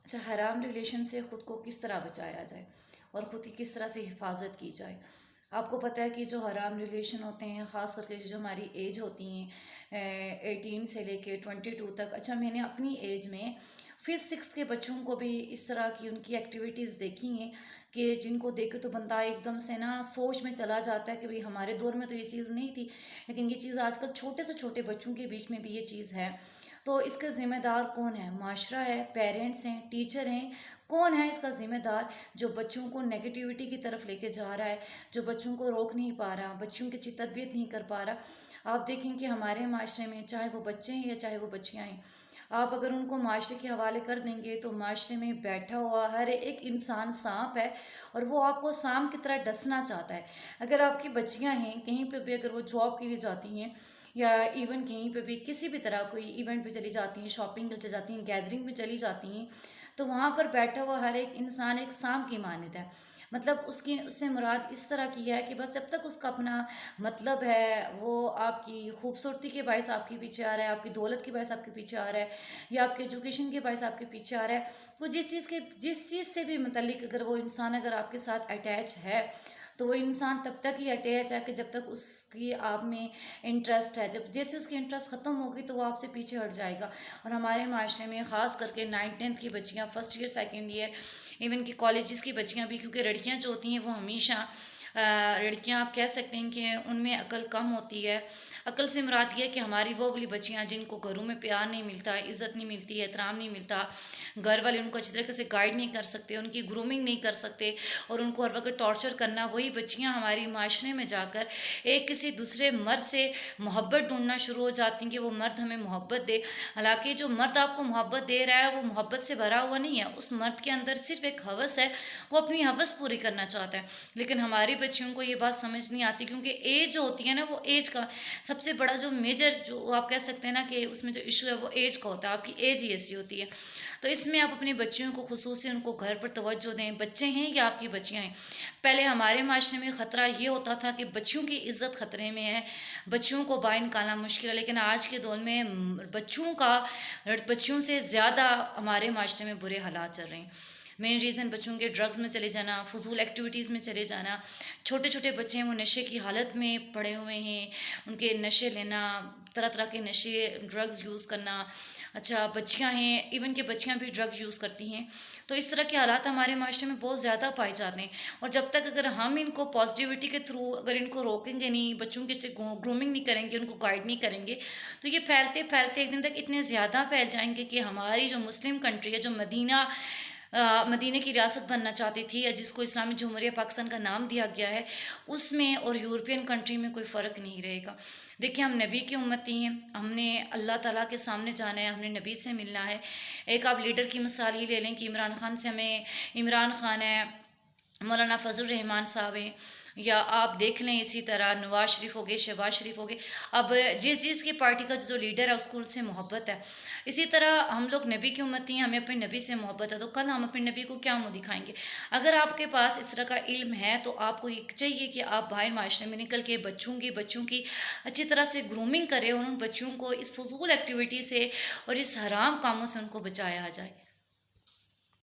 اچھا، حرام ریلیشن سے خود کو کس طرح بچایا جائے اور خود کی کس طرح سے حفاظت کی جائے؟ آپ کو پتہ ہے کہ جو حرام ریلیشن ہوتے ہیں، خاص کر کے جو ہماری ایج ہوتی ہیں 18 سے لے کے 22 تک، اچھا میں نے اپنی ایج میں 5th 6th کے بچوں کو بھی اس طرح کی ان کی ایکٹیویٹیز دیکھی ہیں کہ جن کو دیکھ کے تو بندہ ایک دم سے نا سوچ میں چلا جاتا ہے کہ بھئی ہمارے دور میں تو یہ چیز نہیں تھی، لیکن یہ چیز آج کل چھوٹے سے چھوٹے بچوں کے بیچ میں بھی یہ چیز ہے۔ تو اس کا ذمہ دار کون ہے؟ معاشرہ ہے، پیرنٹس ہیں، ٹیچر ہیں، کون ہے اس کا ذمہ دار جو بچوں کو نیگیٹیوٹی کی طرف لے کے جا رہا ہے، جو بچوں کو روک نہیں پا رہا، بچوں کی اچھی تربیت نہیں کر پا رہا؟ آپ دیکھیں کہ ہمارے معاشرے میں چاہے وہ بچے ہیں یا چاہے وہ بچیاں ہیں، آپ اگر ان کو معاشرے کے حوالے کر دیں گے تو معاشرے میں بیٹھا ہوا ہر ایک انسان سانپ ہے اور وہ آپ کو سانپ کی طرح ڈسنا چاہتا ہے۔ اگر آپ کی بچیاں ہیں کہیں پہ بھی، اگر وہ جاب کے لیے جاتی ہیں یا ایون کہیں پہ بھی کسی بھی طرح کوئی ایونٹ پہ چلی جاتی ہیں، شاپنگ پہ چلی جاتی ہیں، گیدرنگ پہ چلی جاتی ہیں، تو وہاں پر بیٹھا ہوا ہر ایک انسان ایک سانپ کی مانند ہے۔ مطلب اس سے مراد اس طرح کی ہے کہ بس جب تک اس کا اپنا مطلب ہے، وہ آپ کی خوبصورتی کے باعث آپ کے پیچھے آ رہا ہے، آپ کی دولت کے باعث آپ کے پیچھے آ رہا ہے، یا آپ کے ایجوکیشن کے باعث آپ کے پیچھے آ رہا ہے، وہ جس چیز سے بھی متعلق اگر وہ انسان اگر آپ کے ساتھ اٹیچ ہے تو وہ انسان تب تک ہی اٹیچ ہے کہ جب تک اس کی آپ میں انٹرسٹ ہے، جب جیسے اس کی انٹرسٹ ختم ہوگی تو وہ آپ سے پیچھے ہٹ جائے گا۔ اور ہمارے معاشرے میں خاص کر کے 9th 10th کی بچیاں، 1st year 2nd year, even کہ کالجز کی بچیاں بھی، کیونکہ لڑکیاں جو ہوتی ہیں وہ ہمیشہ لڑکیاں آپ کہہ سکتے ہیں کہ ان میں عقل کم ہوتی ہے۔ عقل سے مراد یہ ہے کہ ہماری وہ والی بچیاں جن کو گھروں میں پیار نہیں ملتا، عزت نہیں ملتی، احترام نہیں ملتا، گھر والے ان کو اچھی طریقے سے گائیڈ نہیں کر سکتے، ان کی گرومنگ نہیں کر سکتے اور ان کو ہر وقت ٹارچر کرنا، وہی بچیاں ہماری معاشرے میں جا کر ایک کسی دوسرے مرد سے محبت ڈھونڈنا شروع ہو جاتی ہیں کہ وہ مرد ہمیں محبت دے۔ حالانکہ جو مرد آپ کو محبت دے رہا ہے وہ محبت سے بھرا ہوا نہیں ہے، اس مرد کے اندر صرف ایک ہوس ہے، وہ اپنی ہوس پوری کرنا چاہتا ہے۔ لیکن ہماری بچیوں کو یہ بات سمجھ نہیں آتی، کیونکہ ایج جو ہوتی ہے نا، وہ ایج کا سب سے بڑا جو میجر جو آپ کہہ سکتے ہیں نا کہ اس میں جو ایشو ہے وہ ایج کا ہوتا ہے، آپ کی ایج ہی ایسی ہوتی ہے۔ تو اس میں آپ اپنی بچیوں کو خصوصی ان کو گھر پر توجہ دیں، بچے ہیں یا آپ کی بچیاں ہیں۔ پہلے ہمارے معاشرے میں خطرہ یہ ہوتا تھا کہ بچوں کی عزت خطرے میں ہے، بچوں کو باہر نکالنا مشکل ہے، لیکن آج کے دور میں بچوں سے زیادہ ہمارے معاشرے میں برے حالات چل رہے ہیں۔ مین ریزن بچوں کے ڈرگز میں چلے جانا، فضول ایکٹیویٹیز میں چلے جانا، چھوٹے چھوٹے بچے ہیں وہ نشے کی حالت میں پڑے ہوئے ہیں، ان کے نشے لینا، طرح طرح کے نشے، ڈرگز یوز کرنا۔ اچھا بچیاں ہیں، ایون کہ بچیاں بھی ڈرگ یوز کرتی ہیں۔ تو اس طرح کے حالات ہمارے معاشرے میں بہت زیادہ پائے جاتے ہیں، اور جب تک اگر ہم ان کو پازیٹیوٹی کے تھرو اگر ان کو روکیں گے نہیں، بچوں کے سے گرومنگ نہیں کریں گے، ان کو گائیڈ نہیں کریں گے، تو یہ پھیلتے پھیلتے ایک دن تک اتنے زیادہ پھیل جائیں گے کہ ہماری جو مسلم کنٹری ہے، جو مدینہ کی ریاست بننا چاہتی تھی، یا جس کو اسلامی جمہوریہ پاکستان کا نام دیا گیا ہے، اس میں اور یورپین کنٹری میں کوئی فرق نہیں رہے گا۔ دیکھیں ہم نبی کی امتی ہیں، ہم نے اللہ تعالیٰ کے سامنے جانا ہے، ہم نے نبی سے ملنا ہے۔ ایک آپ لیڈر کی مثال ہی لے لیں کہ عمران خان سے ہمیں، عمران خان ہے، مولانا فضل الرحمان صاحب ہیں، یا آپ دیکھ لیں اسی طرح نواز شریف ہو گئے، شہباز شریف ہو گئے۔ اب جس کی پارٹی کا جو لیڈر ہے اس کو ان سے محبت ہے، اسی طرح ہم لوگ نبی کی امتی ہیں، ہمیں اپنے نبی سے محبت ہے، تو کل ہم اپنے نبی کو کیا منہ دکھائیں گے؟ اگر آپ کے پاس اس طرح کا علم ہے تو آپ کو یہ چاہیے کہ آپ باہر معاشرے میں نکل کے بچوں کی اچھی طرح سے گرومنگ کریں، اور ان بچوں کو اس فضول ایکٹیویٹی سے اور اس حرام کاموں سے ان کو بچایا جائے۔